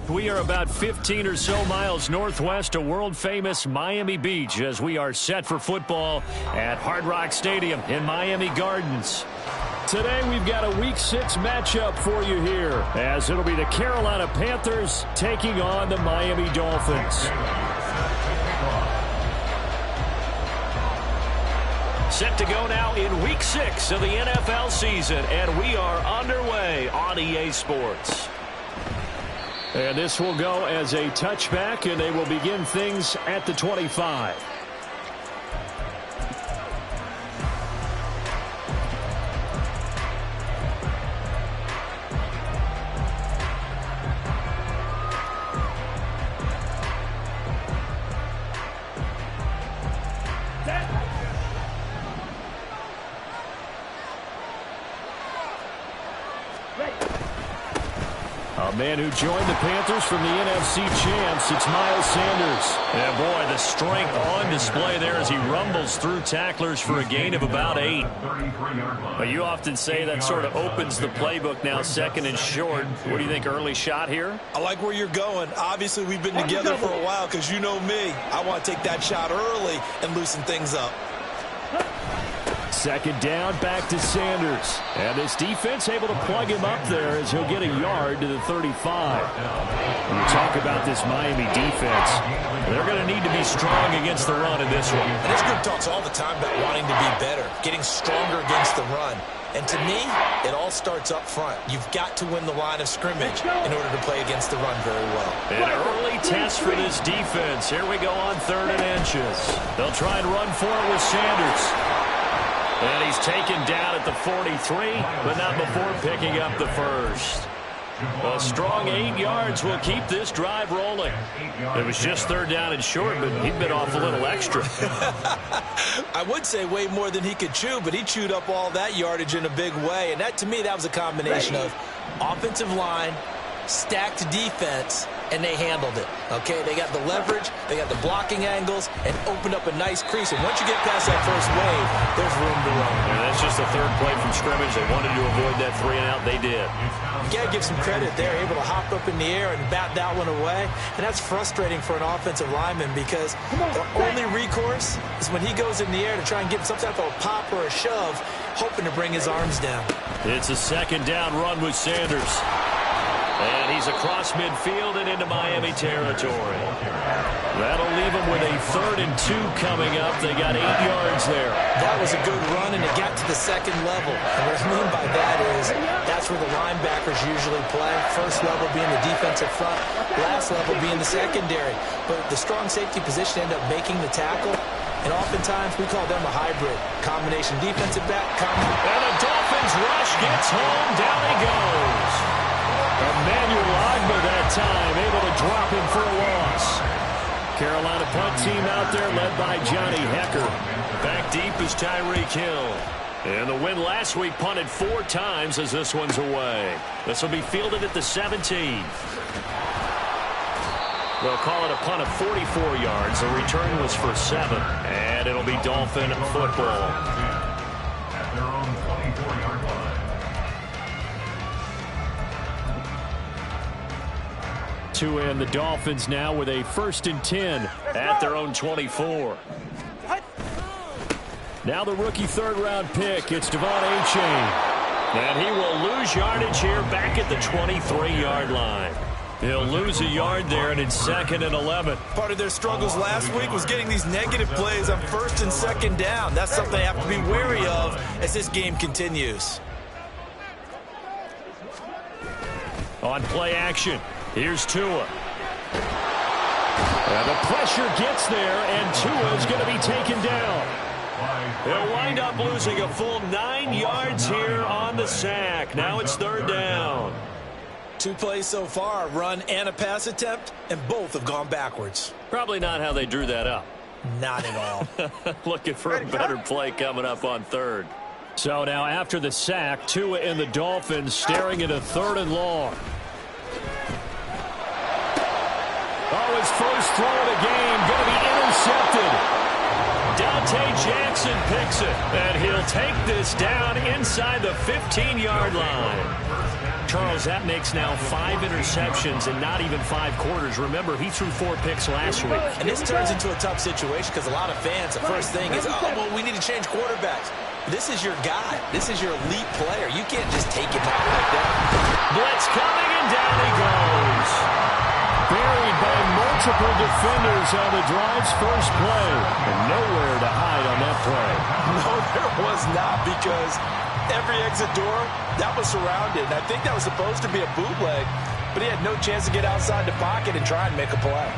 We are about 15 or so miles northwest of world-famous Miami Beach as we are set for football at Hard Rock Stadium in Miami Gardens. Today we've got a Week 6 matchup for you here as it'll be the Carolina Panthers taking on the Miami Dolphins. Set to go now in Week 6 of the NFL season, and we are underway on EA Sports. And this will go as a touchback, and they will begin things at the 25. A man who joined the Panthers from the NFC champs, it's Miles Sanders. And boy, the strength on display there as he rumbles through tacklers for a gain of about 8. But you often say that sort of opens the playbook now, second and short. What do you think, early shot here? I like where you're going. Obviously, we've been together for a while because you know me. I want to take that shot early and loosen things up. Second down, back to Sanders. And this defense able to plug him up there as he'll get a yard to the 35. When you talk about this Miami defense, they're going to need to be strong against the run in this one. And this group talks all the time about wanting to be better, getting stronger against the run. And to me, it all starts up front. You've got to win the line of scrimmage in order to play against the run very well. An early test for this defense. Here we go on 3rd and inches. They'll try and run for it with Sanders. And he's taken down at the 43, but not before picking up the first. A strong 8 yards will keep this drive rolling. It was just 3rd down and short, but he bit off a little extra. I would say way more than he could chew, but he chewed up all that yardage in a big way. And that, to me, that was a combination of offensive line, stacked defense, and they handled it. Okay, they got the leverage, they got the blocking angles, and opened up a nice crease. And once you get past that first wave, there's room to run. And that's just the 3rd play from scrimmage. They wanted to avoid that 3 and out. They did. You got to give some credit there, able to hop up in the air and bat that one away. And that's frustrating for an offensive lineman because the only recourse is when he goes in the air to try and get some type of a pop or a shove, hoping to bring his arms down. It's a 2nd down run with Sanders. And he's across midfield and into Miami territory. That'll leave him with a 3rd and 2 coming up. They got 8 yards there. That was a good run, and it got to the 2nd level. And what I mean by that is that's where the linebackers usually play. First level being the defensive front, last level being the secondary. But the strong safety position ended up making the tackle. And oftentimes we call them a hybrid. Combination defensive back. And the Dolphins rush gets home. Down he goes. Emmanuel Agba that time, able to drop him for a loss. Carolina punt team out there led by Johnny Hecker. Back deep is Tyreek Hill. And the win last week punted 4 times as this one's away. This will be fielded at the 17. They'll call it a punt of 44 yards. The return was for 7. And it'll be Dolphin football. At their own 24-yard line. And the Dolphins now with a 1st and 10 at their own 24. Now the rookie 3rd-round pick, it's Devon Achane. And he will lose yardage here back at the 23-yard line. He'll lose a yard there, and it's 2nd and 11. Part of their struggles last week was getting these negative plays on 1st and 2nd down. That's something they have to be wary of as this game continues. On play action. Here's Tua. And the pressure gets there, and Tua is going to be taken down. They'll wind up losing a full 9 yards here on the sack. Now it's 3rd down. 2 plays so far, a run and a pass attempt, and both have gone backwards. Probably not how they drew that up. Not at all. Looking for a better play coming up on third. So now after the sack, Tua and the Dolphins staring at a 3rd and long. Oh, his first throw of the game going to be intercepted. Dante Jackson picks it, and he'll take this down inside the 15-yard line. Charles, that makes now 5 interceptions in not even 5 quarters. Remember, he threw 4 picks last week. And this turns into a tough situation because a lot of fans, the first thing is, oh, well, we need to change quarterbacks. This is your guy. This is your elite player. You can't just take him out like that. Blitz coming, and down he goes. Buried by multiple defenders on the drive's first play. And nowhere to hide on that play. No, there was not, because every exit door, that was surrounded. And I think that was supposed to be a bootleg, but he had no chance to get outside the pocket and try and make a play.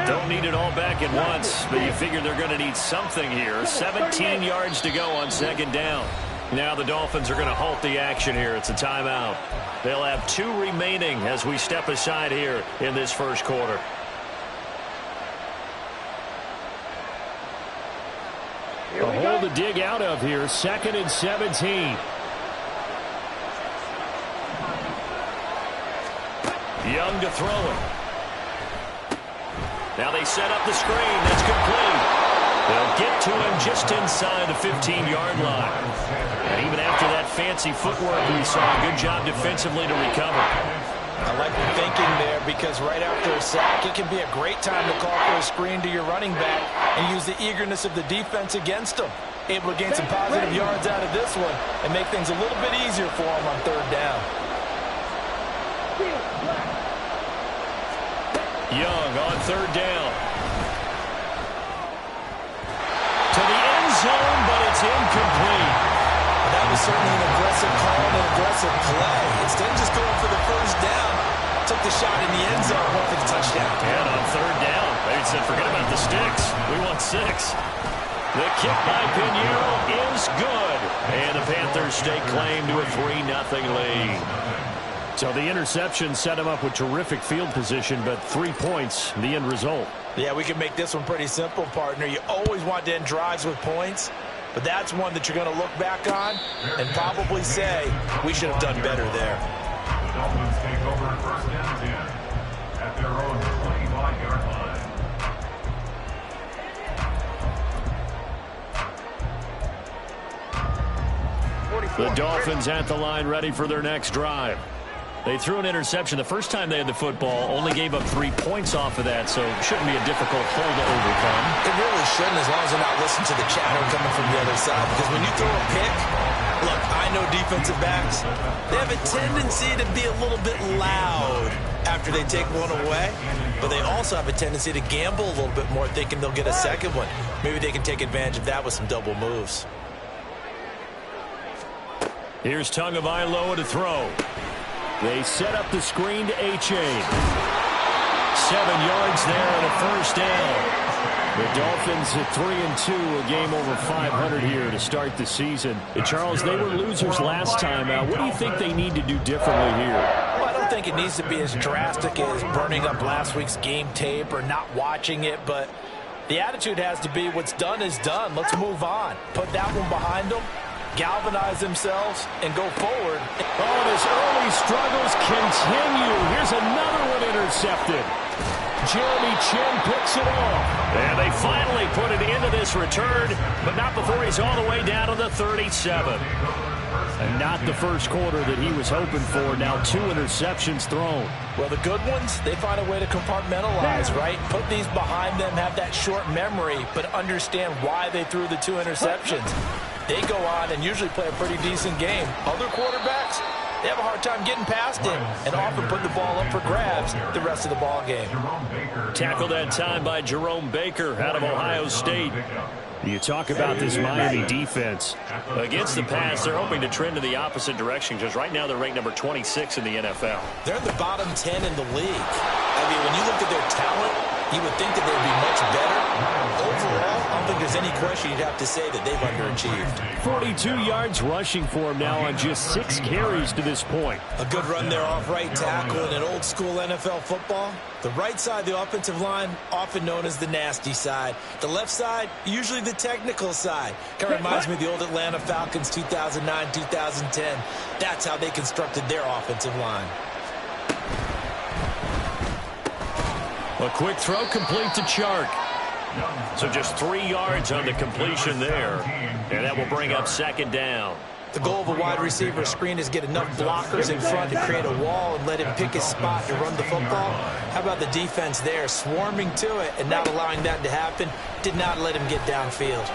Don't need it all back at once, but you figure they're going to need something here. 17 yards to go on 2nd down. Now the Dolphins are going to halt the action here. It's a timeout. They'll have 2 remaining as we step aside here in this first quarter. A hole to dig out of here. 2nd and 17. Young to throw it. Now they set up the screen. That's complete. They'll get to him just inside the 15-yard line. And even after that fancy footwork, we saw a good job defensively to recover. I like the thinking there, because right after a sack, it can be a great time to call for a screen to your running back and use the eagerness of the defense against them. Able to gain some positive yards out of this one and make things a little bit easier for them on 3rd down. Young on 3rd down. To the end zone, but it's incomplete. That was certainly an aggressive call and an aggressive play. Instead of just going for the first down, took the shot in the end zone, went for the touchdown. And on 3rd down, they said, forget about the sticks. We want 6. The kick by Pinheiro is good. And the Panthers stake claim to a 3-0 lead. So the interception set him up with terrific field position, but 3 points, the end result. Yeah, we can make this one pretty simple, partner. You always want to end drives with points, but that's one that you're going to look back on and probably say, we should have done better there. Dolphins take over 1st and 10 at their own 25-yard line. The Dolphins at the line, ready for their next drive. They threw an interception the first time they had the football, only gave up 3 points off of that, so it shouldn't be a difficult hole to overcome. It really shouldn't, as long as they're not listening to the chatter coming from the other side, because when you throw a pick, look, I know defensive backs, they have a tendency to be a little bit loud after they take one away, but they also have a tendency to gamble a little bit more, thinking they'll get a second one. Maybe they can take advantage of that with some double moves. Here's Tagovailoa to throw. They set up the screen to H.A. 7 yards there and a first down. The Dolphins at 3-2, a game over 500 here to start the season. And Charles, they were losers last time. What do you think they need to do differently here? Well, I don't think it needs to be as drastic as burning up last week's game tape or not watching it, but the attitude has to be what's done is done. Let's move on. Put that one behind them. Galvanize themselves and go forward. Oh, and his early struggles continue. Here's another one intercepted. Jeremy Chin picks it off. And they finally put it into this return, but not before he's all the way down to the 37. And not the first quarter that he was hoping for. Now 2 interceptions thrown. Well, the good ones, they find a way to compartmentalize, right? Put these behind them, have that short memory, but understand why they threw the 2 interceptions. They go on and usually play a pretty decent game. Other quarterbacks, they have a hard time getting past him and often put the ball up for grabs the rest of the ball game. Tackled that time by Jerome Baker out of Ohio State. You talk about this Miami defense. Against the pass, they're hoping to trend in the opposite direction, because right now they're ranked number 26 in the NFL. They're in the bottom 10 in the league. I mean, when you look at their talent, you would think that they'd be much better. overall, I don't think there's any question you'd have to say that they've underachieved. 42 yards rushing for him now on just 6 carries to this point. A good run there off right tackle in an old school NFL football. The right side of the offensive line, often known as the nasty side. The left side, usually the technical side. Kind of reminds me of the old Atlanta Falcons 2009, 2010. That's how they constructed their offensive line. A quick throw complete to Chark. So just 3 yards on the completion there. And that will bring up second down. The goal of a wide receiver screen is get enough blockers in front to create a wall and let him pick his spot to run the football. How about the defense there, swarming to it and not allowing that to happen? Did not let him get downfield.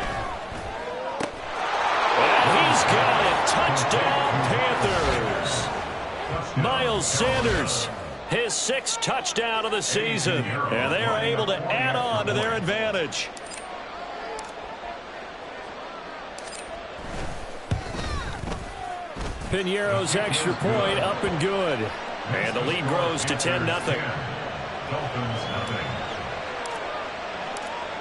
And he's got it. Touchdown, Panthers. Miles Sanders, his 6th touchdown of the season. And they are able to add on to their advantage. Piñeiro's extra point up and good. And the lead grows to 10-0.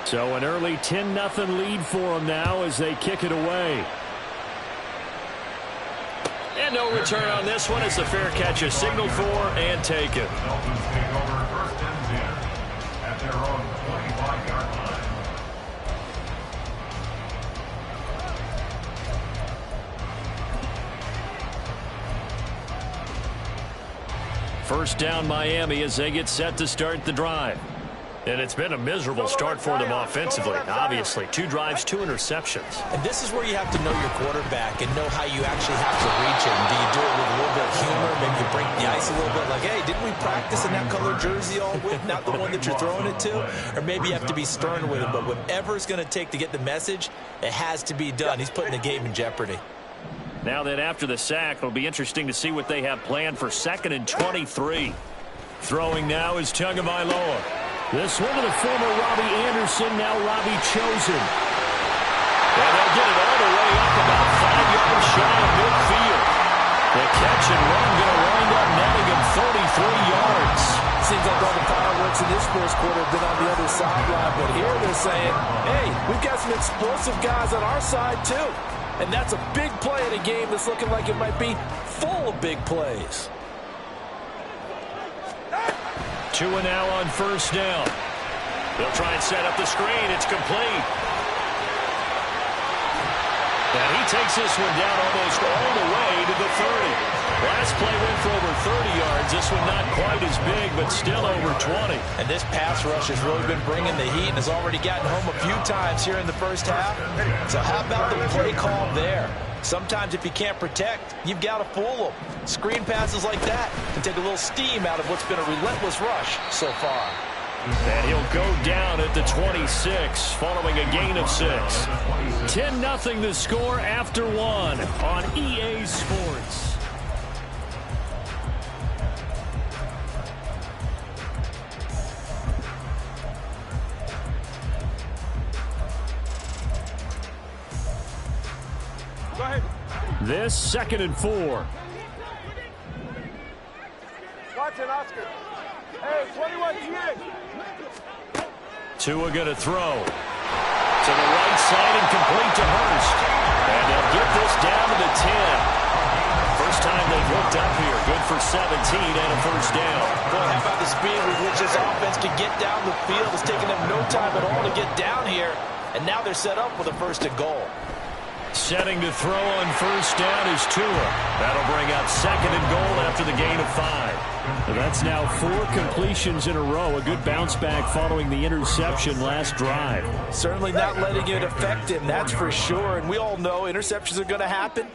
So an early 10-0 lead for them now as they kick it away. And no return on this one as the fair catch is signaled for and taken. Dolphins take over 1st and 10 at their own 25-yard line. First down Miami as they get set to start the drive. And it's been a miserable start for them offensively. Obviously, 2 drives, 2 interceptions. And this is where you have to know your quarterback and know how you actually have to reach him. Do you do it with a little bit of humor? Maybe you break the ice a little bit like, hey, didn't we practice in that color jersey all week? Not the one that you're throwing it to? Or maybe you have to be stern with him. But whatever it's going to take to get the message, it has to be done. He's putting the game in jeopardy. Now that after the sack, it'll be interesting to see what they have planned for 2nd and 23. Throwing now is Tagovailoa. This one to the former Robbie Anderson, now Robbie Chosen. And they'll get it all the way up about 5 yards shy of midfield. The catch and run going to wind up netting him 33 yards. Seems like all the fireworks in this first quarter have been on the other sideline, but here they're saying, hey, we've got some explosive guys on our side too. And that's a big play in a game that's looking like it might be full of big plays. Tua now on first down. They'll try and set up the screen. It's complete. And he takes this one down almost all the way to the 30. Last play went for over 30 yards. This one not quite as big, but still over 20. And this pass rush has really been bringing the heat and has already gotten home a few times here in the first half. So how about the play call there? Sometimes if you can't protect, you've got to fool them. Screen passes like that can take a little steam out of what's been a relentless rush so far. And he'll go down at the 26 following a gain of 6. 10-0 the score after 1 on EA Sports. Go ahead. This 2nd and 4. Watch it, Oscar. Hey, 21 GA. Tua going to throw to the right side and complete to Hurst. And they'll get this down to the 10. First time they've hooked up here. Good for 17 and a first down. Boy, how about the speed with which this offense can get down the field? It's taken them no time at all to get down here. And now they're set up with a 1st and goal. Setting to throw on first down is Tua. That'll bring up 2nd and goal after the gain of 5. So that's now 4 completions in a row. A good bounce back following the interception last drive. Certainly not letting it affect him, that's for sure. And we all know interceptions are going to happen.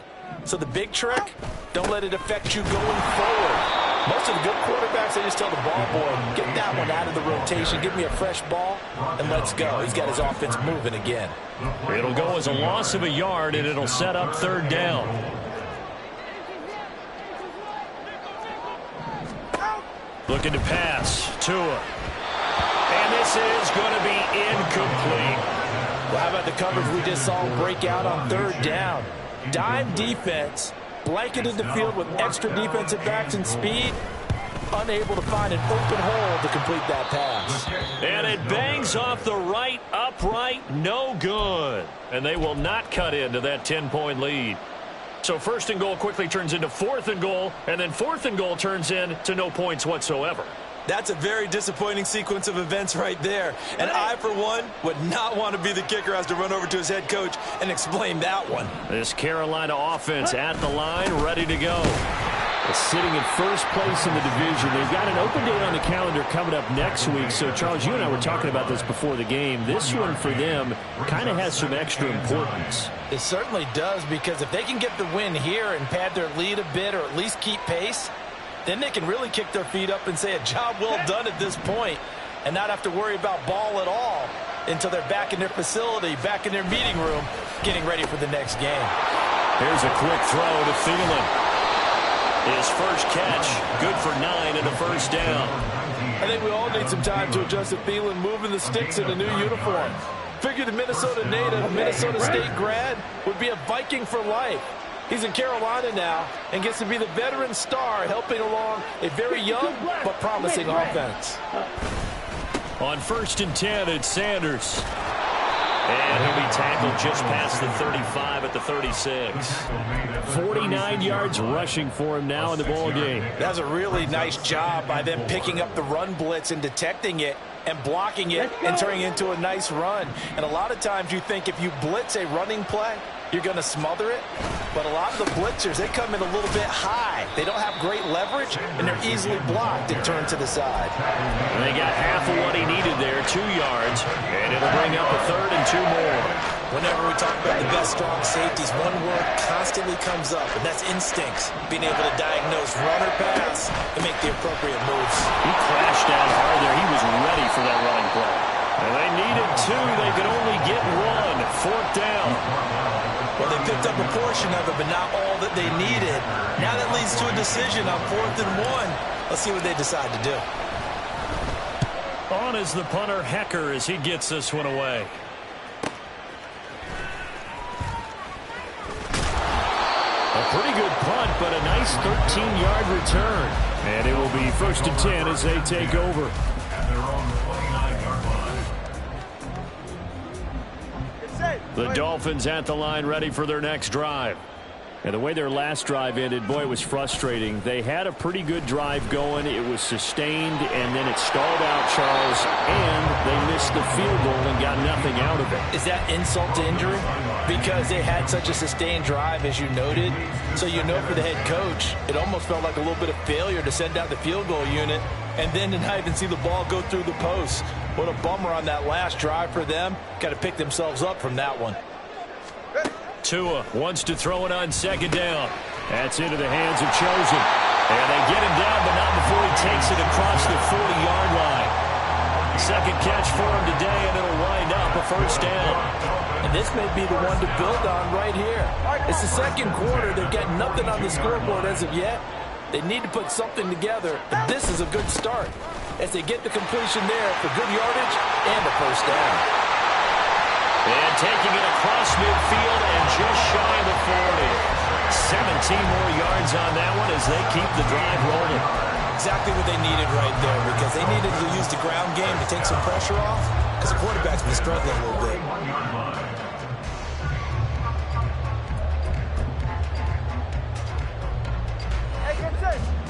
So the big trick, don't let it affect you going forward. Most of the good quarterbacks, they just tell the ball boy, get that one out of the rotation, give me a fresh ball, and let's go. He's got his offense moving again. It'll go as a loss of a yard, and it'll set up 3rd down. Looking to pass. Tua. And this is going to be incomplete. Well, how about the coverage we just saw break out on 3rd down? Dime defense, blanketed the field with extra defensive backs and speed. unable to find an open hole to complete that pass. And it bangs off the right upright, no good. And they will not cut into that 10-point lead. So 1st and goal quickly turns into 4th and goal, and then 4th and goal turns into no points whatsoever. That's a very disappointing sequence of events right there. And I, for one, would not want to be the kicker who has to run over to his head coach and explain that one. This Carolina offense at the line, ready to go. Sitting in first place in the division. They've got an open date on the calendar coming up next week. So, Charles, you and I were talking about this before the game. This one for them kind of has some extra importance. It certainly does, because if they can get the win here and pad their lead a bit or at least keep pace, then they can really kick their feet up and say a job well done at this point and not have to worry about ball at all until they're back in their facility, back in their meeting room, getting ready for the next game. Here's a quick throw to Thielen. His first catch, good for 9 and a first down. I think we all need some time to adjust to Thielen moving the sticks in a new uniform. Figured the Minnesota native, Minnesota State grad, would be a Viking for life. He's in Carolina now and gets to be the veteran star helping along a very young but promising offense. On 1st and 10, it's Sanders. And he'll be tackled just past the 35 at the 36. 49 yards rushing for him now in the ball game. That's a really nice job by them picking up the run blitz and detecting it and blocking it and turning it into a nice run. And a lot of times you think if you blitz a running play, you're going to smother it. But a lot of the blitzers, they come in a little bit high. They don't have great leverage, and they're easily blocked and turned to the side. And they got half of what he needed there, 2 yards, and it'll bring up a 3rd and 2 more. Whenever we talk about the best strong safeties, one word constantly comes up, and that's instincts. Being able to diagnose run or pass and make the appropriate moves. He crashed down hard there. He was ready for that running play. And they needed 2. They could only get 1. 4th down. Well, they picked up a portion of it, but not all that they needed. Now that leads to a decision on 4th and 1. Let's see what they decide to do. On is the punter, Hecker, as he gets this one away. A pretty good punt, but a nice 13-yard return. And it will be 1st and 10 as they take over. At their own 29-yard line. The Dolphins at the line ready for their next drive. And the way their last drive ended, boy, it was frustrating. They had a pretty good drive going. It was sustained, and then it stalled out, Charles, and they missed the field goal and got nothing out of it. Is that insult to injury? Because they had such a sustained drive, as you noted. So you know for the head coach, it almost felt like a little bit of failure to send out the field goal unit and then to not even see the ball go through the post. What a bummer on that last drive for them. Got to pick themselves up from that one. Tua wants to throw it on 2nd down. That's into the hands of Chosen. And they get him down, but not before he takes it across the 40-yard line. Second catch for him today, and it'll wind up a 1st down. And this may be the one to build on right here. It's the 2nd quarter. They've got nothing on the scoreboard as of yet. They need to put something together, but this is a good start as they get the completion there for good yardage and a 1st down. And taking it across midfield and just shy of the 40. 17 more yards on that one as they keep the drive rolling. Exactly what they needed right there, because they needed to use the ground game to take some pressure off, because the quarterback's been struggling a little bit.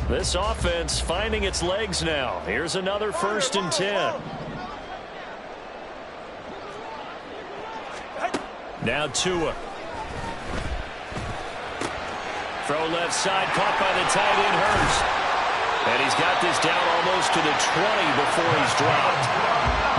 This offense finding its legs now. Here's another 1st and 10. Now Tua. Throw left side, caught by the tight end, Hurst. And he's got this down almost to the 20 before he's dropped.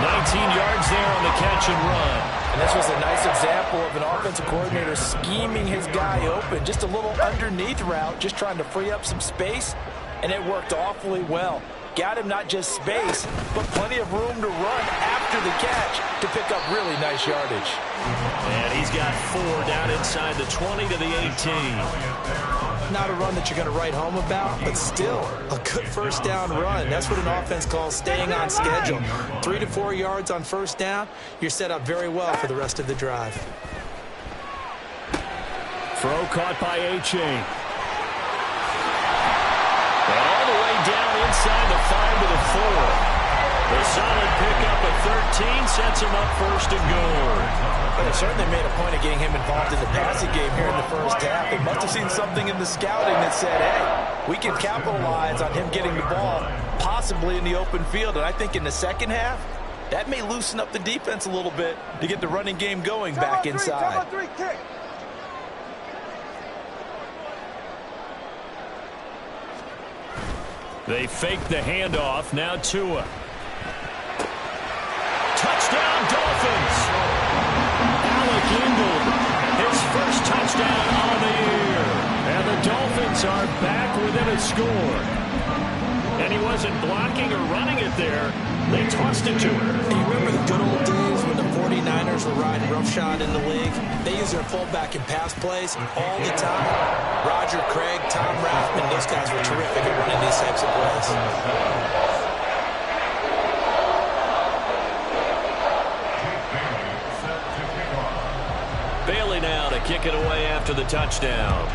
19 yards there on the catch and run. And this was a nice example of an offensive coordinator scheming his guy open. Just a little underneath route, just trying to free up some space. And it worked awfully well. Got him not just space, but plenty of room to run after the catch to pick up really nice yardage. And he's got 4 down inside the 20 to the 18. Not a run that you're going to write home about, but still a good 1st down run. That's what an offense calls staying on schedule. 3 to 4 yards on 1st down, you're set up very well for the rest of the drive. Throw caught by A-Chain. And all the way down inside the 5 to the 4. A solid pickup of 13 sets him up first and goal. But they certainly made a point of getting him involved in the passing game here in the first half. They must have seen something in the scouting that said, hey, we can capitalize on him getting the ball, possibly in the open field. And I think in the second half, that may loosen up the defense a little bit to get the running game going back inside. They fake the handoff. Now Tua. Touchdown, Dolphins. Alec Ingold, his first touchdown on the year. And the Dolphins are back within a score. And he wasn't blocking or running it there. They tossed it to him. You remember the good old days when the 49ers were riding roughshod in the league? They use their fullback in pass plays all the time. Roger Craig, Tom Rathman, those guys were terrific at running these types of plays. Bailey now to kick it away after the touchdown.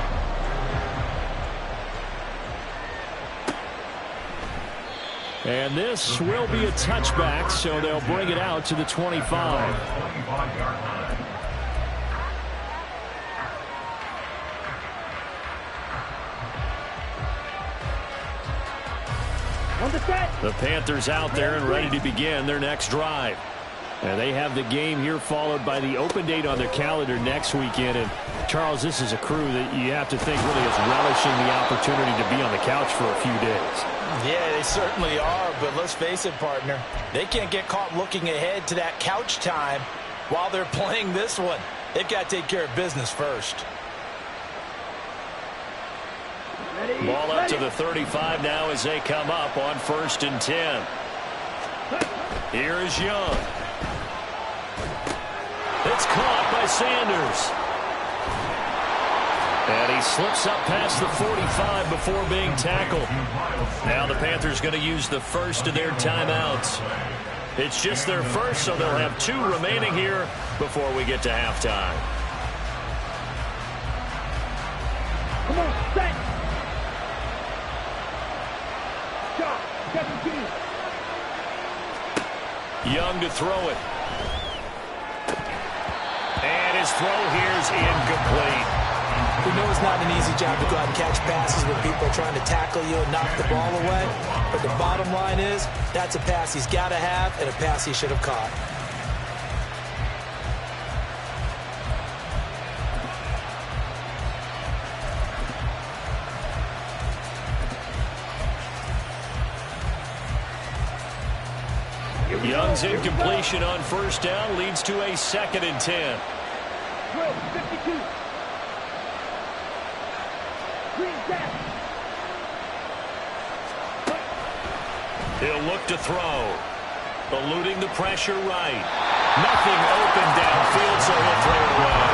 And this will be a touchback, so they'll bring it out to the 25. The Panthers out there and ready to begin their next drive. And they have the game here followed by the open date on their calendar next weekend. And, Charles, this is a crew that you have to think really is relishing the opportunity to be on the couch for a few days. Yeah, they certainly are, but let's face it, partner. They can't get caught looking ahead to that couch time while they're playing this one. They've got to take care of business first. Ball up to the 35 now as they come up on 1st and 10. Here is Young. It's caught by Sanders. And he slips up past the 45 before being tackled. Now the Panthers going to use the first of their timeouts. It's just their first, so they'll have 2 remaining here before we get to halftime. Come on, set. Shot, 17. Young to throw it. And his throw here's incomplete. We know it's not an easy job to go out and catch passes when people are trying to tackle you and knock the ball away. But the bottom line is, that's a pass he's got to have and a pass he should have caught. Young's incompletion on 1st down leads to a 2nd and 10. 52. He'll look to throw. Eluding the pressure right. Nothing open downfield, so he'll throw it away.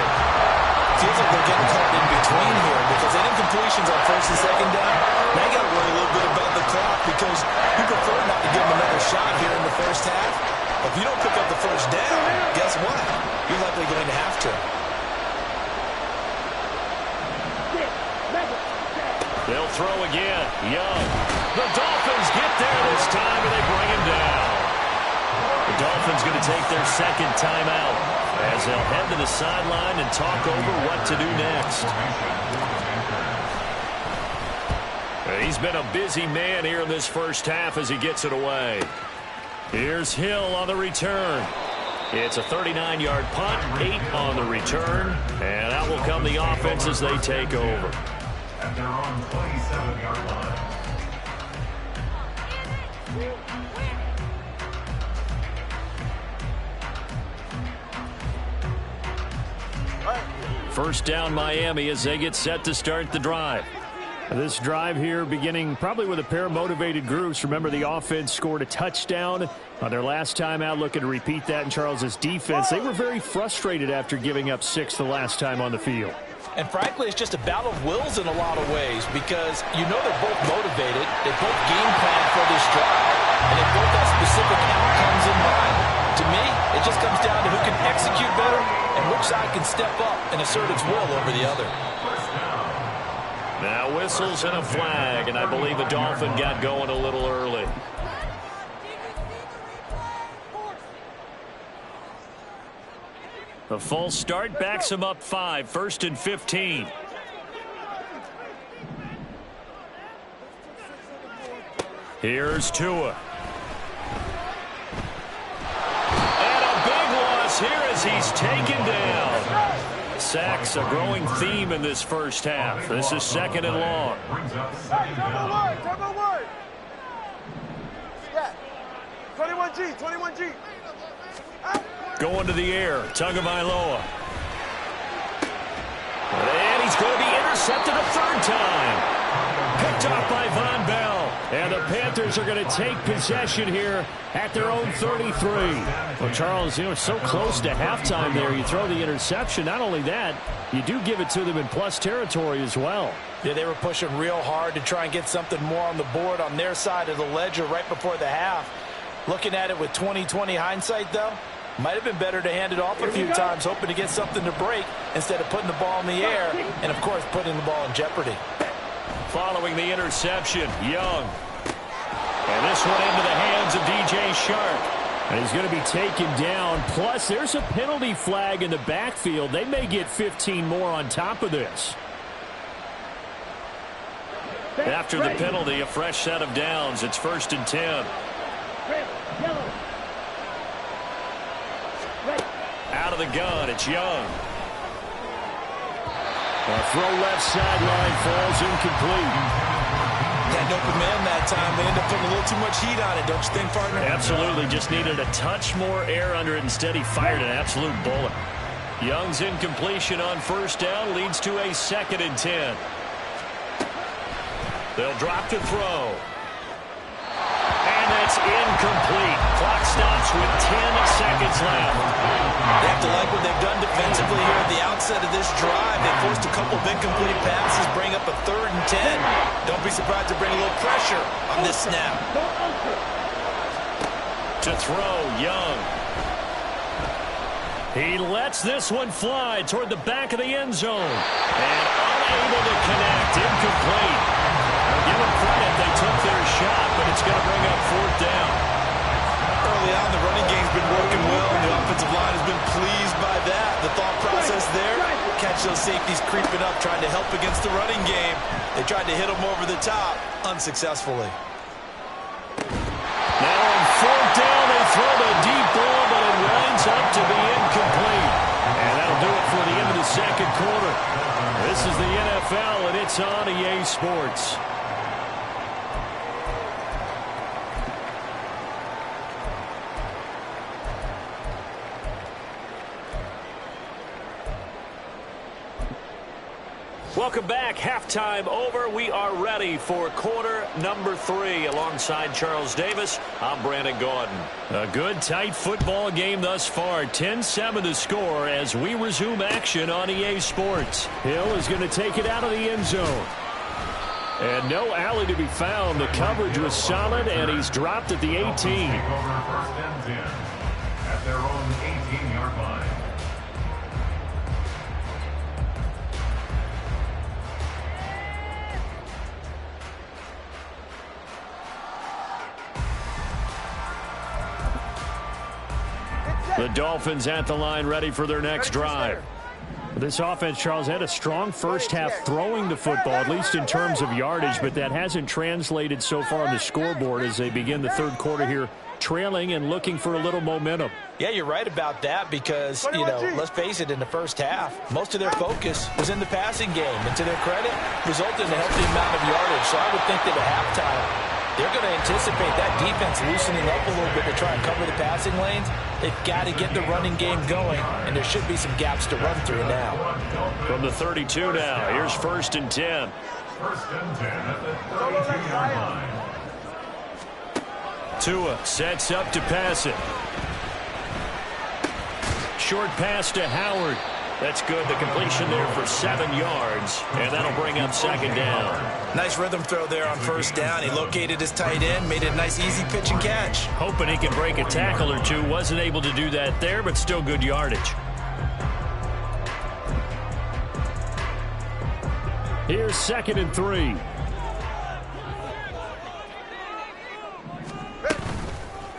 Feels like they're getting caught in between here because that incompletion's on 1st and 2nd down. Now you got to worry a little bit about the clock because you prefer not to give them another shot here in the first half. If you don't pick up the 1st down, guess what? You're likely going to have to. They'll throw again. Young. The Dolphins get there this time, and they bring him down. The Dolphins going to take their 2nd timeout as they'll head to the sideline and talk over what to do next. He's been a busy man here in this first half as he gets it away. Here's Hill on the return. It's a 39-yard punt, 8 on the return, and out will come the offense as they take over. At their own 27-yard line. First down Miami as they get set to start the drive. This drive here beginning probably with a pair of motivated groups. Remember, the offense scored a touchdown on their last time out. Looking to repeat that in Charles's defense. They were very frustrated after giving up 6 the last time on the field. And frankly, it's just a battle of wills in a lot of ways because you know they're both motivated. They both game plan for this drive, and they both have specific outcomes in mind. To me, it just comes down to who can execute better and which side can step up and assert its will over the other. Now whistles and a flag, and I believe the Dolphin got going a little early. A false start backs him up 5, 1st and 15. Here's Tua. And a big loss here as he's taken down. Sacks a growing theme in this first half. This is 2nd and long. Turbo word. Yeah. 21G, 21G. Going to the air, Tagovailoa. And he's going to be intercepted a 3rd time. Picked off by Von Bell. And the Panthers are going to take possession here at their own 33. Well, Charles, you know, so close to halftime there. You throw the interception. Not only that, you do give it to them in plus territory as well. Yeah, they were pushing real hard to try and get something more on the board on their side of the ledger right before the half. Looking at it with 20/20 hindsight, though, might have been better to hand it off a few times, hoping to get something to break instead of putting the ball in the air and, of course, putting the ball in jeopardy. Following the interception, Young. And this one into the hands of DJ Shark. And he's going to be taken down. Plus, there's a penalty flag in the backfield. They may get 15 more on top of this. After the penalty, a fresh set of downs. It's 1st and 10. Out of the gun, it's Young. A throw left sideline falls incomplete. Had an open man that time. They ended up putting a little too much heat on it, don't you think, partner? Absolutely. Just needed a touch more air under it. Instead, he fired an absolute bullet. Young's incompletion on 1st down leads to a 2nd and 10. They'll drop to throw. And that's incomplete. Clock stops with 10 seconds left. They have to like what they've done defensively here at the outset of this drive. They forced a couple of incomplete passes, bring up a 3rd and 10. Don't be surprised to bring a little pressure on this snap. To throw, Young. He lets this one fly toward the back of the end zone. And unable to connect. Incomplete. Give them credit. They took their shot, but it's going to bring up 4th down. Early on, the running game's been working well, and the offensive line has been pleased by that. The thought process there, catch those safeties creeping up, trying to help against the running game. They tried to hit them over the top, unsuccessfully. Now on 4th down, they throw the deep ball, but it winds up to be incomplete. And that'll do it for the end of the 2nd quarter. This is the NFL, and it's on EA Sports. Welcome back. Halftime over. We are ready for quarter number 3. Alongside Charles Davis, I'm Brandon Gaudin. A good, tight football game thus far. 10-7 the score as we resume action on EA Sports. Hill is going to take it out of the end zone. And no alley to be found. The coverage was solid, and he's dropped at the 18. Take over 1st and 10 at their own 18-yard line. The Dolphins at the line, ready for their next drive. This offense, Charles, had a strong first half throwing the football, at least in terms of yardage, but that hasn't translated so far on the scoreboard as they begin the 3rd quarter here, trailing and looking for a little momentum. Yeah, you're right about that because, you know, let's face it, in the first half, most of their focus was in the passing game. And to their credit, resulted in a healthy amount of yardage. So I would think that at halftime, they're going to anticipate that defense loosening up a little bit to try and cover the passing lanes. They've got to get the running game going, and there should be some gaps to run through now. From the 32 now, here's 1st and 10. 1st and 10 at the 32-yard line. Tua sets up to pass it. Short pass to Howard. That's good. The completion there for 7 yards, and that'll bring up 2nd down. Nice rhythm throw there on 1st down. He located his tight end, made it a nice, easy pitch and catch. Hoping he can break a tackle or two. Wasn't able to do that there, but still good yardage. Here's 2nd and 3.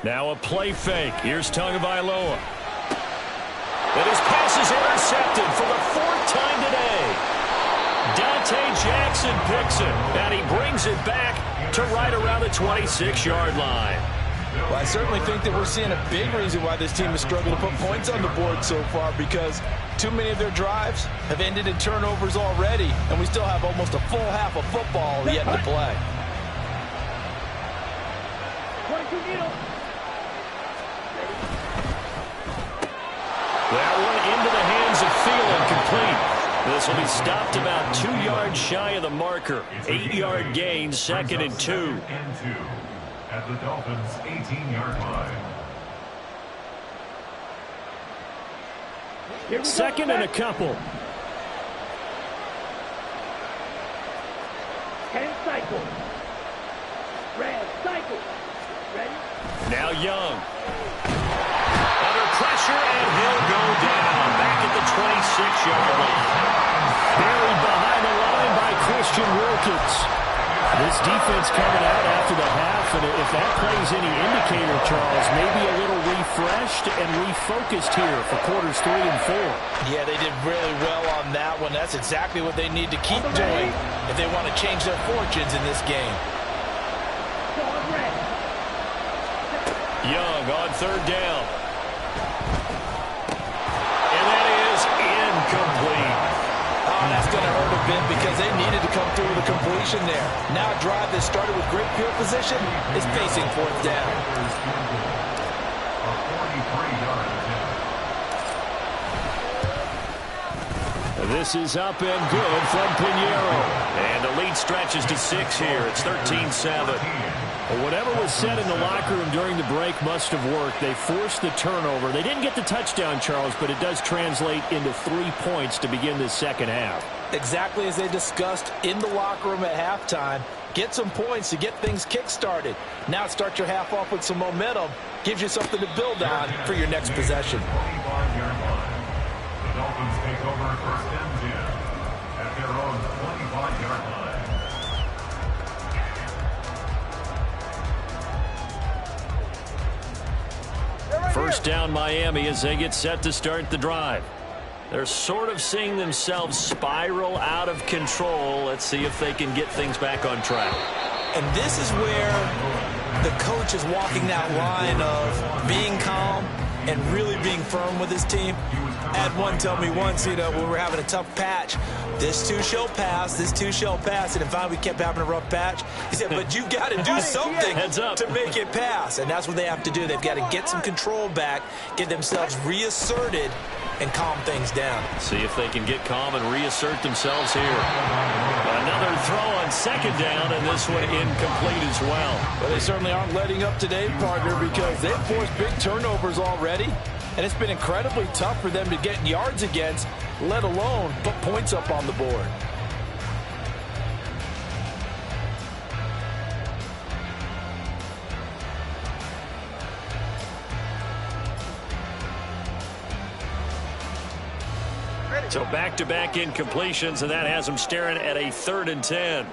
Now a play fake. Here's Tagovailoa. And his pass is intercepted for the 4th time today. Dante Jackson picks it, and he brings it back to right around the 26-yard line. Well, I certainly think that we're seeing a big reason why this team has struggled to put points on the board so far, because too many of their drives have ended in turnovers already, and we still have almost a full half of football yet to play. That one into the hands of Thielen, complete. This will be stopped about 2 yards shy of the marker. 8-yard gain, 2nd and 2. At the Dolphins' 18-yard line. 2nd and a couple. And cycle. Red, cycle. Ready? Now Young. Under pressure, and he'll go down. Back at the 26-yard line. Buried behind the line by Christian Wilkins. This defense coming out after the half, and if that plays any indicator, Charles, maybe a little refreshed and refocused here for quarters 3 and 4. Yeah, they did really well on that one. That's exactly what they need to keep doing if they want to change their fortunes in this game. Young on 3rd down. And that is incomplete. Oh, that's going to hurt a bit because they needed to come through with a completion there. Now a drive that started with great field position is facing 4th down. This is up and good from Pinheiro. And the lead stretches to 6 here. It's 13-7. Whatever was said in the locker room during the break must have worked. They forced the turnover. They didn't get the touchdown, Charles, but it does translate into 3 points to begin this second half. Exactly as they discussed in the locker room at halftime. Get some points to get things kick-started. Now start your half off with some momentum. Gives you something to build on for your next possession. The Dolphins take over 1st and 10 at their own 25-yard line. First down Miami as they get set to start the drive. They're sort of seeing themselves spiral out of control. Let's see if they can get things back on track. And this is where the coach is walking that line of being calm and really being firm with his team. I had one tell me once, when we were having a tough patch, this too shall pass, this too shall pass. And finally we kept having a rough patch. He said, but you got to do something to make it pass. And that's what they have to do. They've got to get some control back, get themselves reasserted, and calm things down. See if they can get calm and reassert themselves here. Another throw on 2nd down, and this one incomplete as well. Well, they certainly aren't letting up today, partner, because they've forced big turnovers already. And it's been incredibly tough for them to get yards against, let alone put points up on the board. So back-to-back incompletions, and that has them staring at a 3rd and 10.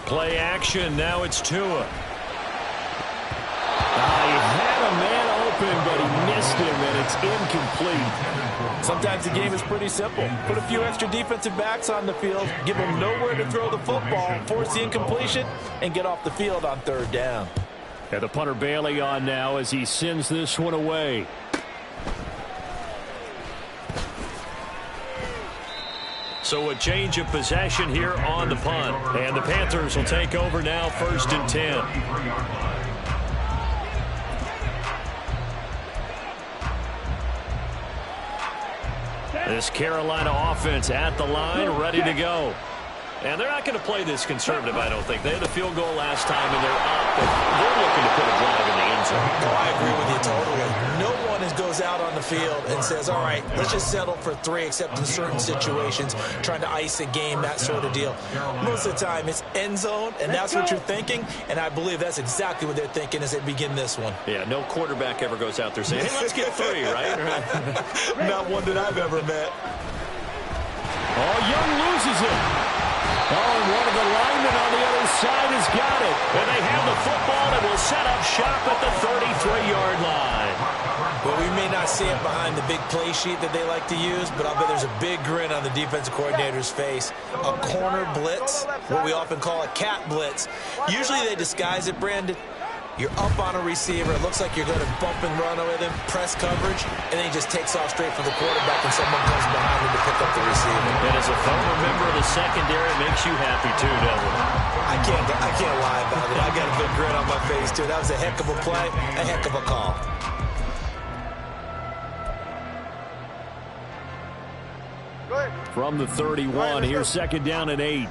Play action. Now it's Tua. He had a man open, but he missed him, and it's incomplete. Sometimes the game is pretty simple. Put a few extra defensive backs on the field, give them nowhere to throw the football, force the incompletion, and get off the field on 3rd down. And the punter Bailey on now as he sends this one away. So a change of possession here on the punt. And the Panthers will take over now 1st and 10. This Carolina offense at the line, ready to go. And they're not going to play this conservative, I don't think. They had a field goal last time, and they're up, but they're looking to put a drive in the end zone. Oh, I agree with you totally. No one goes out on the field and says, all right, let's just settle for 3, except in certain situations, trying to ice a game, that sort of deal. Most of the time, it's end zone, and that's what you're thinking, and I believe that's exactly what they're thinking as they begin this one. Yeah, no quarterback ever goes out there saying, hey, let's get 3, right? Not one that I've ever met. Oh, Young loses it. Oh, and one of the linemen on the other side has got it. And they have the football and will set up shop at the 33-yard line. Well, we may not see it behind the big play sheet that they like to use, but I'll bet there's a big grin on the defensive coordinator's face. A corner blitz, what we often call a cat blitz. Usually they disguise it, Brandon. You're up on a receiver. It looks like you're going to bump and run with him, press coverage, and then he just takes off straight for the quarterback and someone comes behind him to pick up the receiver. And as a former member of the secondary, it makes you happy too, doesn't it? I can't lie about it. I got a big grin on my face too. That was a heck of a play, a heck of a call. From the 31, here's second down and 8.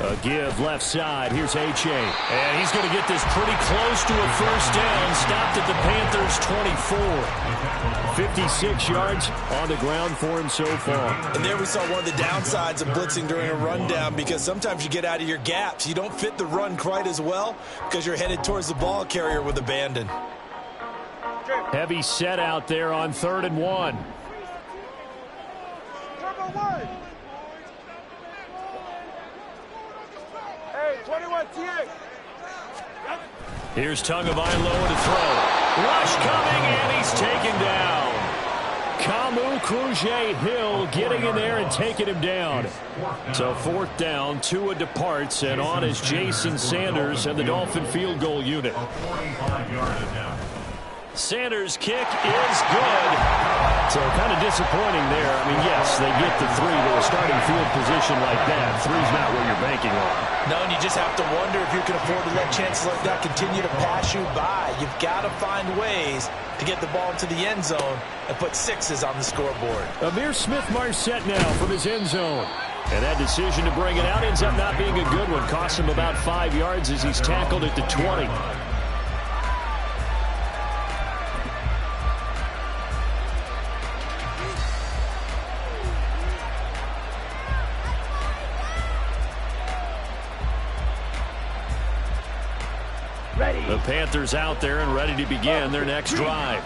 A give left side. Here's H.A. And he's going to get this pretty close to a first down. Stopped at the Panthers' 24. 56 yards on the ground for him so far. And there we saw one of the downsides of blitzing during a rundown, because sometimes you get out of your gaps. You don't fit the run quite as well because you're headed towards the ball carrier with abandon. Heavy set out there on 3rd and 1. Hey, 21 TA. Here's Tagovailoa to throw. Rush coming, and he's taken down. Kamu Krujay-Hill getting in there and taking him down. So 4th down, Tua departs, and on is Jason Sanders and the Dolphin field goal unit. Sanders' kick is good. So kind of disappointing there. I mean, yes, they get the 3 to a starting field position like that. 3's not where you're banking on. No, and you just have to wonder if you can afford to let chances like that continue to pass you by. You've got to find ways to get the ball into the end zone and put 6s on the scoreboard. Amir Smith-Marset now from his end zone. And that decision to bring it out ends up not being a good one. Costs him about 5 yards as he's tackled at the 20. The Panthers out there and ready to begin their next drive.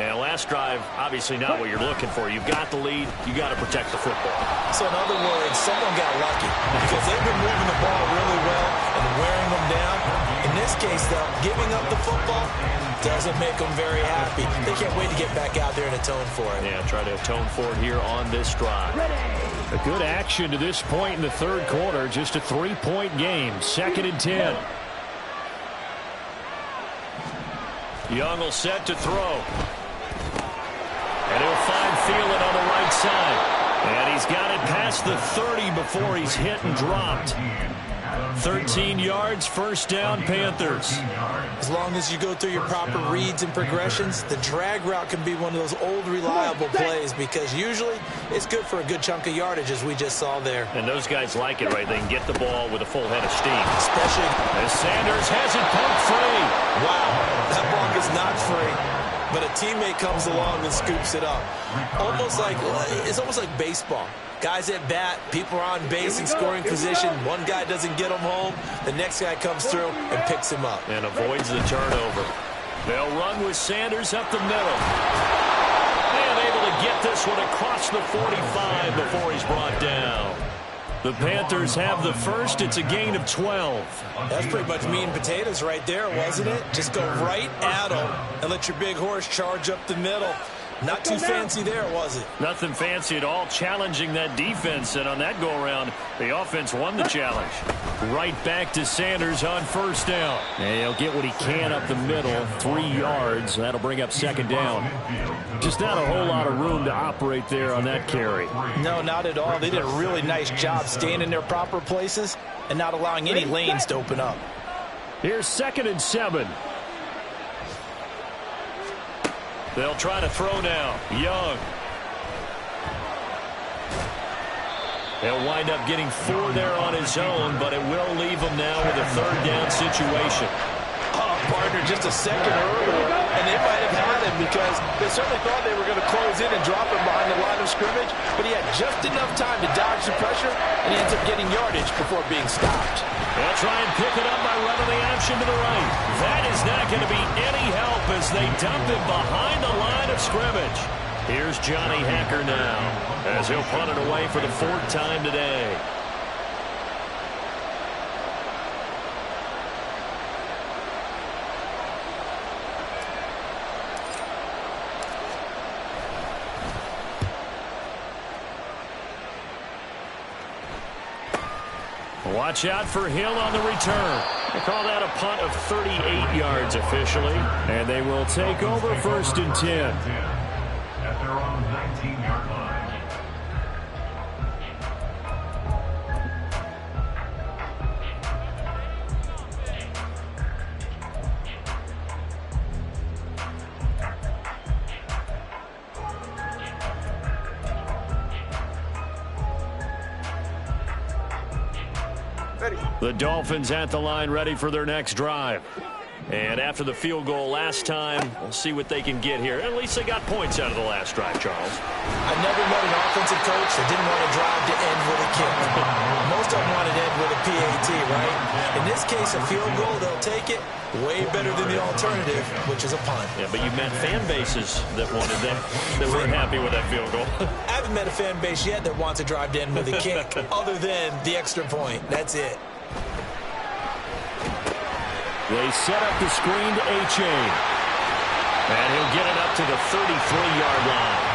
And last drive, obviously not what you're looking for. You've got the lead. You got to protect the football. So in other words, someone got lucky because they've been moving the ball really well and wearing them down. In this case, though, giving up the football doesn't make them very happy. They can't wait to get back out there and atone for it. Yeah, try to atone for it here on this drive. A good action to this point in the 3rd quarter. Just a 3-point game. 2nd and 10. Young will set to throw. And he'll find Thielen on the right side. And he's got it past the 30 before he's hit and dropped. 13 yards, 1st down, Panthers. As long as you go through your proper reads and progressions, the drag route can be one of those old reliable plays because usually it's good for a good chunk of yardage, as we just saw there. And those guys like it, right? They can get the ball with a full head of steam. Especially as Sanders has it pumped free. Wow, that ball is not free. But a teammate comes along and scoops it up. It's almost like baseball. Guys at bat, people are on base in scoring position. One guy doesn't get him home. The next guy comes through and picks him up. And avoids the turnover. They'll run with Sanders up the middle. And able to get this one across the 45 before he's brought down. The Panthers have the first. It's a gain of 12. That's pretty much meat and potatoes right there, wasn't it? Just go right at them and let your big horse charge up the middle. Not too fancy there, was it? Nothing fancy at all, challenging that defense. And on that go-around, the offense won the challenge. Right back to Sanders on 1st down. And he'll get what he can up the middle, 3 yards. That'll bring up 2nd down. Just not a whole lot of room to operate there on that carry. No, not at all. They did a really nice job staying in their proper places and not allowing any lanes to open up. Here's 2nd and 7. They'll try to throw now. Young. He'll wind up getting 4 there on his own, but it will leave him now with a 3rd down situation. Oh, partner, just a second earlier, and they might have had him because they certainly thought they were going to close in and drop him behind the line of scrimmage, but he had just enough time to dodge the pressure, and he ends up getting yardage before being stopped. They'll try and pick it up by running the option to the right. That is not going to be any help as they dump him behind the line of scrimmage. Here's Johnny Hacker now as he'll punt it away for the 4th time today. Watch out for Hill on the return. They call that a punt of 38 yards officially. And they will take over 1st and 10. At their own 19-yard line. The Dolphins at the line ready for their next drive. And after the field goal last time, we'll see what they can get here. At least they got points out of the last drive, Charles. I never met an offensive coach that didn't want to drive to end with a kick. Most of them want to end with a PAT, right? In this case, a field goal, they'll take it. Way better than the alternative, which is a punt. Yeah, but you've met fan bases that wanted that weren't happy with that field goal. I haven't met a fan base yet that wants to drive to end with a kick other than the extra point. That's it. They set up the screen to H.A. And he'll get it up to the 33-yard line.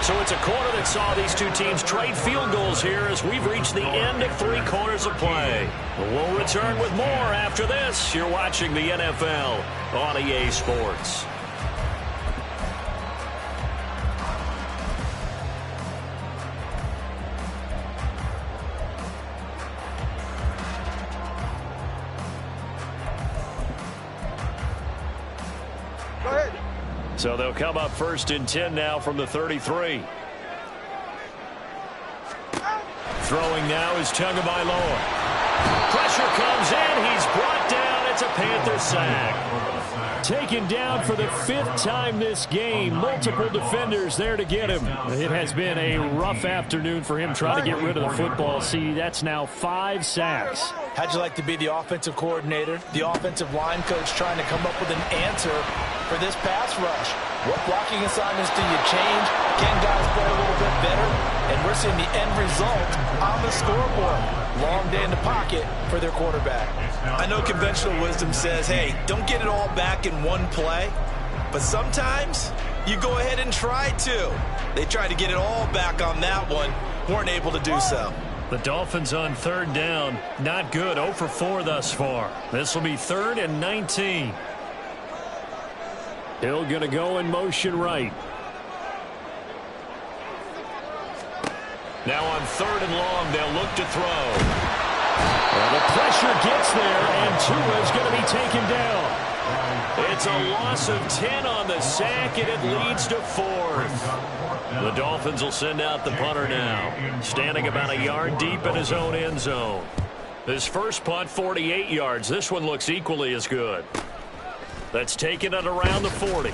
So it's a quarter that saw these two teams trade field goals here as we've reached the end of 3 quarters of play. We'll return with more after this. You're watching the NFL on EA Sports. So they'll come up 1st and 10 now from the 33. Throwing now is Tagovailoa. Pressure comes in. He's brought down. It's a Panther sack. Taken down for the 5th time this game. Multiple defenders there to get him. It has been a rough afternoon for him trying to get rid of the football. See, that's now 5 sacks. How'd you like to be the offensive coordinator, the offensive line coach trying to come up with an answer for this pass rush? What blocking assignments do you change? Can guys play a little bit better? And we're seeing the end result on the scoreboard. Long day in the pocket for their quarterback. I know conventional wisdom says, hey, don't get it all back in one play. But sometimes you go ahead and try to. They tried to get it all back on that one. Weren't able to do so. The Dolphins on 3rd down. Not good. 0 for 4 thus far. This will be 3rd and 19. Hill going to go in motion right. Now on 3rd and long, they'll look to throw. Well, the pressure gets there, and Tua's going to be taken down. It's a loss of 10 on the sack, and it leads to 4th. The Dolphins will send out the punter now, standing about a yard deep in his own end zone. His first punt, 48 yards. This one looks equally as good. That's taken it around the 40.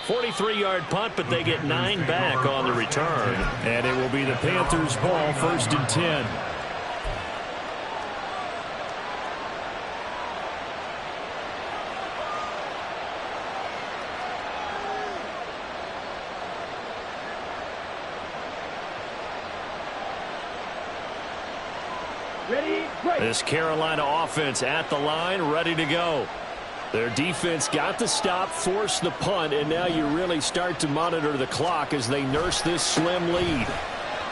43-yard punt, but they get 9 back on the return. And it will be the Panthers' ball, 1st and 10. Ready, break. This Carolina offense at the line, ready to go. Their defense got the stop, forced the punt, and now you really start to monitor the clock as they nurse this slim lead.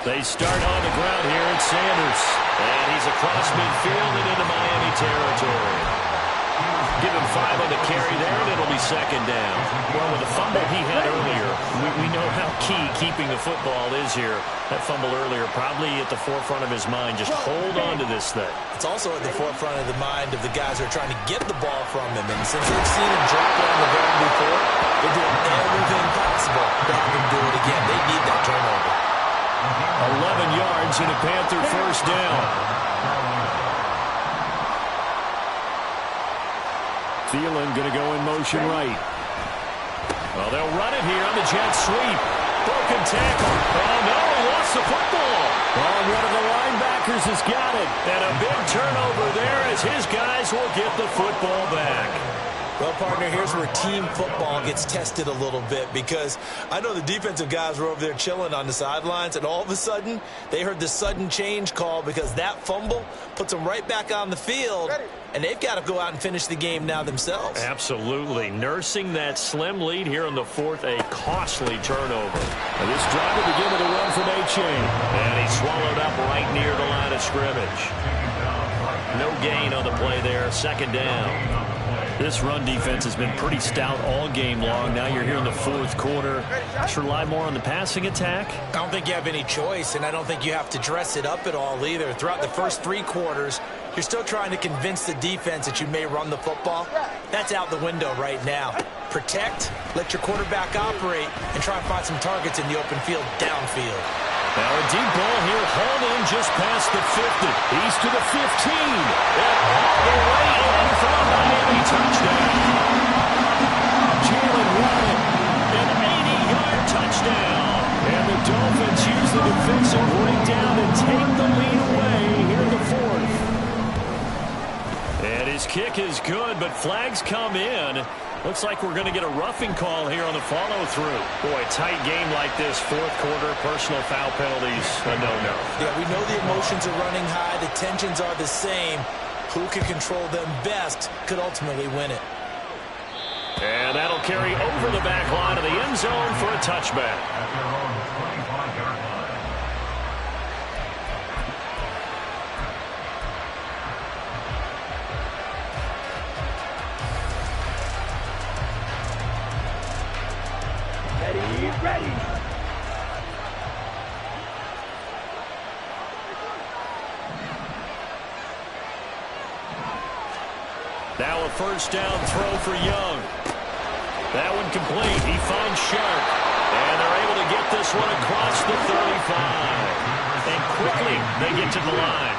They start on the ground here at Sanders. And he's across midfield and into Miami territory. Give him 5 on the carry there, and it'll be 2nd down. Well, with the fumble he had earlier, we know how key keeping the football is here. That fumble earlier probably at the forefront of his mind. Just hold on to this thing. It's also at the forefront of the mind of the guys who are trying to get the ball from him. And since they've seen him drop it on the ground before, they're doing everything possible to have him do it again. They need that turnover. 11 yards and a Panther 1st down. Thielen going to go in motion right. Well, they'll run it here on the jet sweep. Broken tackle. Oh, no, he lost the football. Oh, one of the linebackers has got it. And a big turnover there as his guys will get the football back. Well, partner, here's where team football gets tested a little bit, because I know the defensive guys were over there chilling on the sidelines, and all of a sudden, they heard the sudden change call because that fumble puts them right back on the field, and they've got to go out and finish the game now themselves. Absolutely. Nursing that slim lead here in the fourth, a costly turnover. And this drive will begin with a run from A-Chain. And he's swallowed up right near the line of scrimmage. No gain on the play there, second down. This run defense has been pretty stout all game long. Now you're here in the fourth quarter. Should rely more on the passing attack? I don't think you have any choice, and I don't think you have to dress it up at all either. Throughout the first 3 quarters, you're still trying to convince the defense that you may run the football. That's out the window right now. Protect, let your quarterback operate, and try and find some targets in the open field downfield. Now a deep ball here, hauled in just past the 50. He's to the 15. And all the way in for a Miami touchdown. Jalen Waddle, an 80-yard touchdown. And the Dolphins use the defensive breakdown and take the lead away here in the fourth. And his kick is good, but flags come in. Looks like we're going to get a roughing call here on the follow-through. Boy, tight game like this, fourth quarter, personal foul penalties, a no-no. Yeah, we know the emotions are running high. The tensions are the same. Who can control them best could ultimately win it. And that'll carry over the back line of the end zone for a touchback. At their own 25-yard line. Ready. Now a first down throw for Young. That one complete. He finds Sharp. And they're able to get this one across the 35. And quickly they get to the line.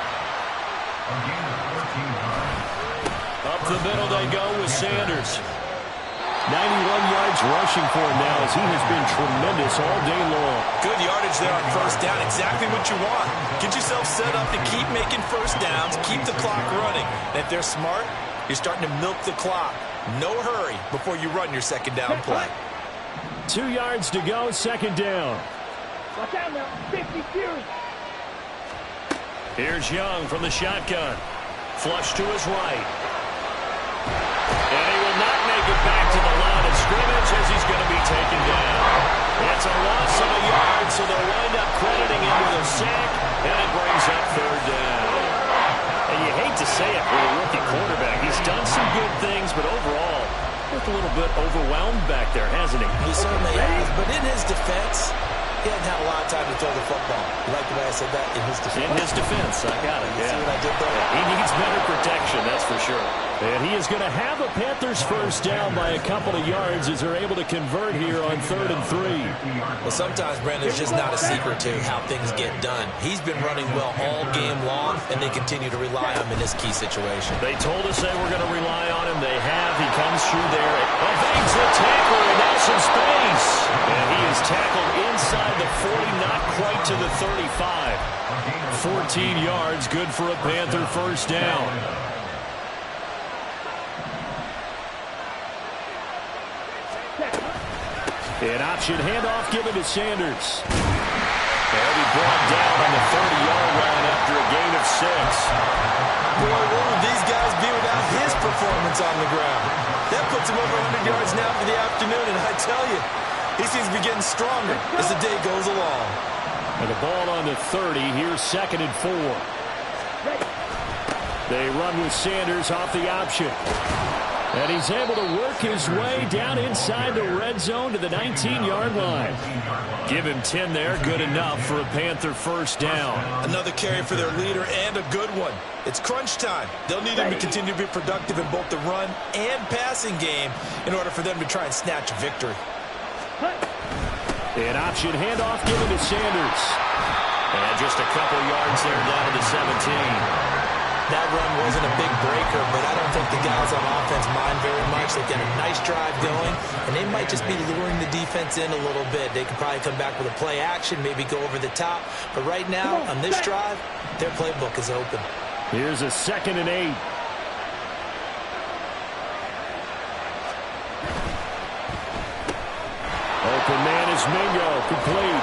Up the middle they go with Sanders. 91 yards rushing for him now as he has been tremendous all day long. Good yardage there on first down. Exactly what you want. Get yourself set up to keep making first downs, keep the clock running. And if they're smart, you're starting to milk the clock. No hurry before you run your second down play. 2 yards to go, second down. Watch out now. 50 series. Here's Young from the shotgun. Flush to his right. And he will not make it back to the line of scrimmage as he's going to be taken down. It's a loss of a yard, so they'll wind up crediting him with a sack, and it brings up third down. And you hate to say it for a rookie quarterback. He's done some good things, but overall, looked a little bit overwhelmed back there, hasn't he? He certainly has, but in his defense, he hasn't had a lot of time to throw the football. You like the way I said that? In his defense. In his defense, I got it. You see what I did there? He needs better protection, that's for sure. And he is going to have a Panthers first down by a couple of yards as they're able to convert here on 3rd and 3. Well, sometimes, Brandon, there's just not a secret to how things get done. He's been running well all game long, and they continue to rely on him in this key situation. They told us they were going to rely on him. They have. He comes through there. Evades the tackle, and now some space. And he is tackled inside the 40, not quite to the 35. 14 yards, good for a Panther first down. An option handoff given to Sanders. And he brought down on the 30-yard line after a gain of 6. Boy, what would these guys be without his performance on the ground? That puts him over 100 yards now for the afternoon, and I tell you, he seems to be getting stronger as the day goes along. And the ball on the 30. Here's 2nd and 4. They run with Sanders off the option. And he's able to work his way down inside the red zone to the 19-yard line. Give him 10 there. Good enough for a Panther first down. Another carry for their leader and a good one. It's crunch time. They'll need him to continue to be productive in both the run and passing game in order for them to try and snatch a victory. An option handoff given to Sanders. And just a couple yards there down to the 17. That run wasn't a big breaker, but I don't think the guys on offense mind very much. They've got a nice drive going, and they might just be luring the defense in a little bit. They could probably come back with a play action, maybe go over the top. But right now, on this drive, their playbook is open. Here's a 2nd and 8. is Mingo, complete.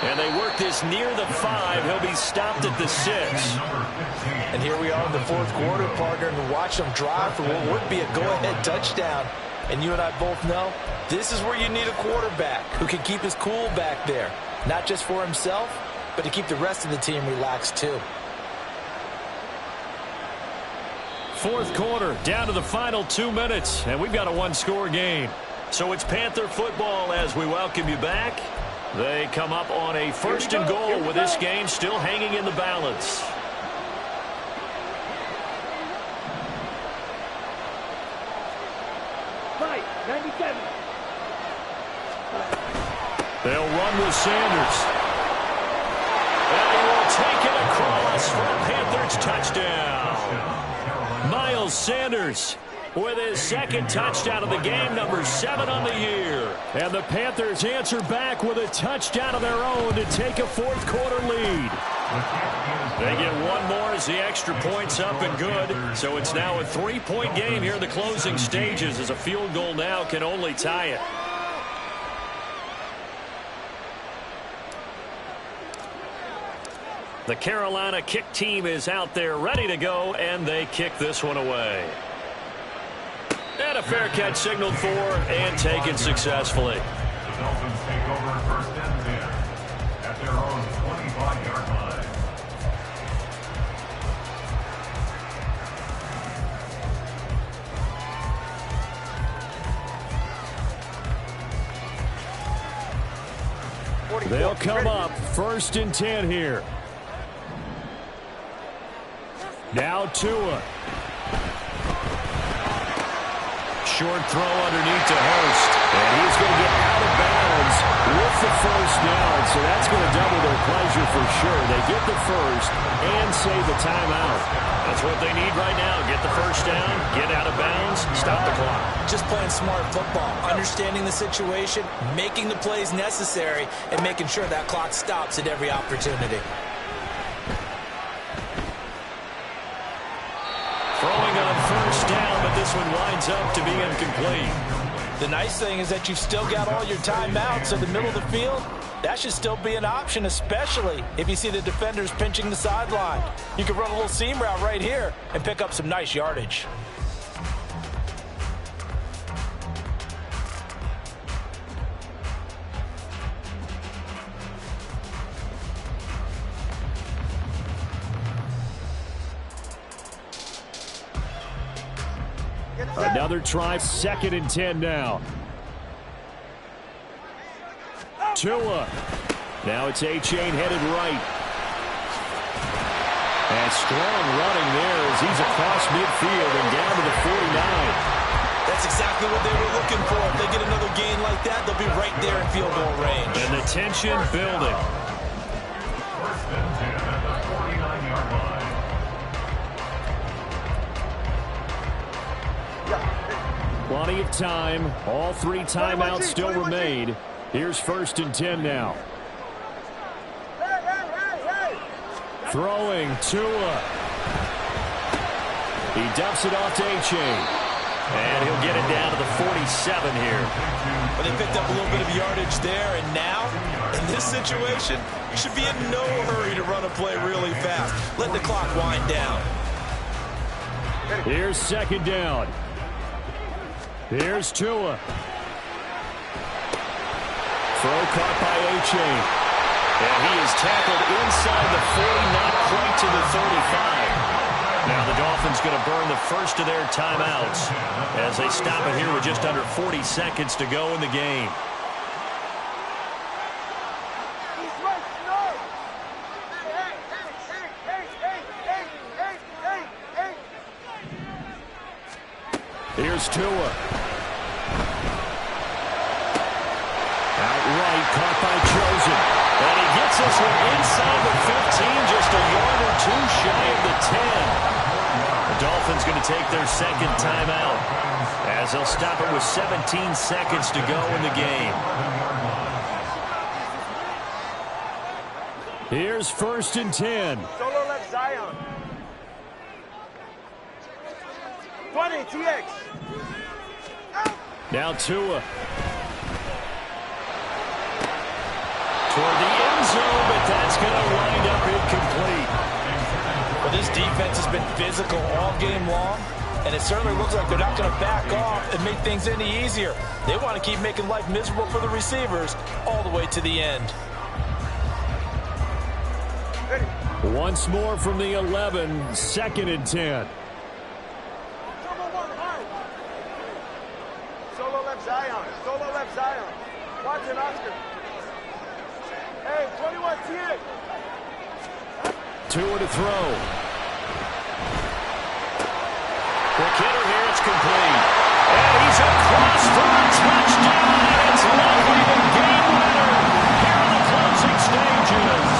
And they work this near the 5. He'll be stopped at the 6. And here we are in the fourth quarter, partner, and watch them drive for what would be a go-ahead touchdown. And you and I both know this is where you need a quarterback who can keep his cool back there. Not just for himself, but to keep the rest of the team relaxed too. Fourth quarter, down to the final 2 minutes, and we've got a one-score game. So it's Panther football as we welcome you back. They come up on a 1st and goal with this game still hanging in the balance. Right, 97. They'll run with Sanders. And he will take it across for a Panthers touchdown. Miles Sanders with his second touchdown of the game, number 7 on the year. And the Panthers answer back with a touchdown of their own to take a fourth quarter lead. They get one more as the extra point's up and good. So it's now a 3-point game here in the closing stages as a field goal now can only tie it. The Carolina kick team is out there ready to go, and they kick this one away. And a fair catch signaled for and taken successfully. The Dolphins take over 1st and 10 at their own 25-yard line. They'll come up 1st and 10 here. Now Tua. Short throw underneath to Hurst. And he's going to get out of bounds with the first down. So that's going to double their pleasure for sure. They get the first and save the timeout. That's what they need right now. Get the first down, get out of bounds, stop the clock. Just playing smart football, understanding the situation, making the plays necessary, and making sure that clock stops at every opportunity. Throwing on first down, but this one winds up to be incomplete. The nice thing is that you've still got all your timeouts, so the middle of the field, that should still be an option, especially if you see the defenders pinching the sideline. You can run a little seam route right here and pick up some nice yardage. Another try, 2nd and 10 now. Tua. Now it's A-Chain headed right. And strong running there as he's across midfield and down to the 49. That's exactly what they were looking for. If they get another gain like that, they'll be right there in field goal range. And the tension building. 1st and 10 at the 49-yard line. Plenty of time. All 3 timeouts still remain. Here's 1st and 10 now. Throwing Tua. He dumps it off to A-Chain. And he'll get it down to the 47 here. But they picked up a little bit of yardage there, and now, in this situation, you should be in no hurry to run a play really fast. Let the clock wind down. Here's 2nd down. Here's Tua. Throw caught by A-Chain. And he is tackled inside the 40, not quite to the 35. Now the Dolphins going to burn the first of their timeouts as they stop it here with just under 40 seconds to go in the game. Here's Tua. Outright caught by Chosen. And he gets this one inside the 15, just a yard or 2 shy of the 10. The Dolphins going to take their 2nd timeout as they'll stop it with 17 seconds to go in the game. Here's 1st and 10. Solo left Zion. 20, TX. Now Tua. Toward the end zone, but that's going to wind up incomplete. Well, this defense has been physical all game long, and it certainly looks like they're not going to back off and make things any easier. They want to keep making life miserable for the receivers all the way to the end. Once more from the 11, 2nd and 10. Solo left Zion. Solo left Zion. Watch it, Oscar. Hey, 21 TA. 2 to throw. Quick hitter here, it's complete. And he's across for a touchdown. It's likely the game winner here in the closing stages.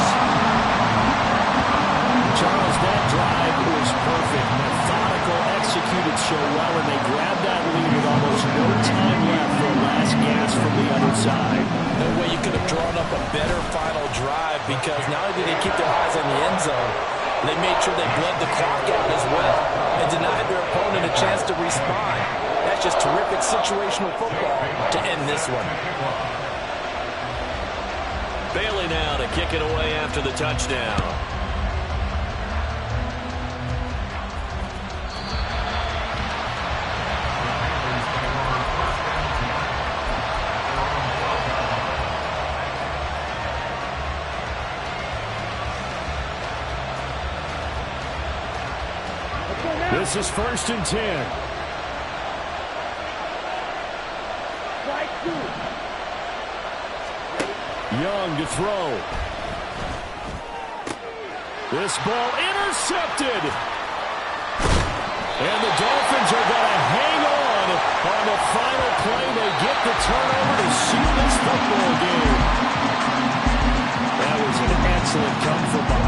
Charles, that drive was perfect. Methodical, executed so well, and they grabbed that lead with almost no time left for a last gasp from the other side. No way you could have drawn up a better final drive, because not only did they keep their eyes on the end zone, they made sure they bled the clock out as well and denied their opponent a chance to respond. That's just terrific situational football to end this one. Bailey now to kick it away after the touchdown. This is 1st and 10. Young to throw. This ball intercepted. And the Dolphins are going to hang on the final play. They get the turnover to seal this football game. That was an excellent come from behind.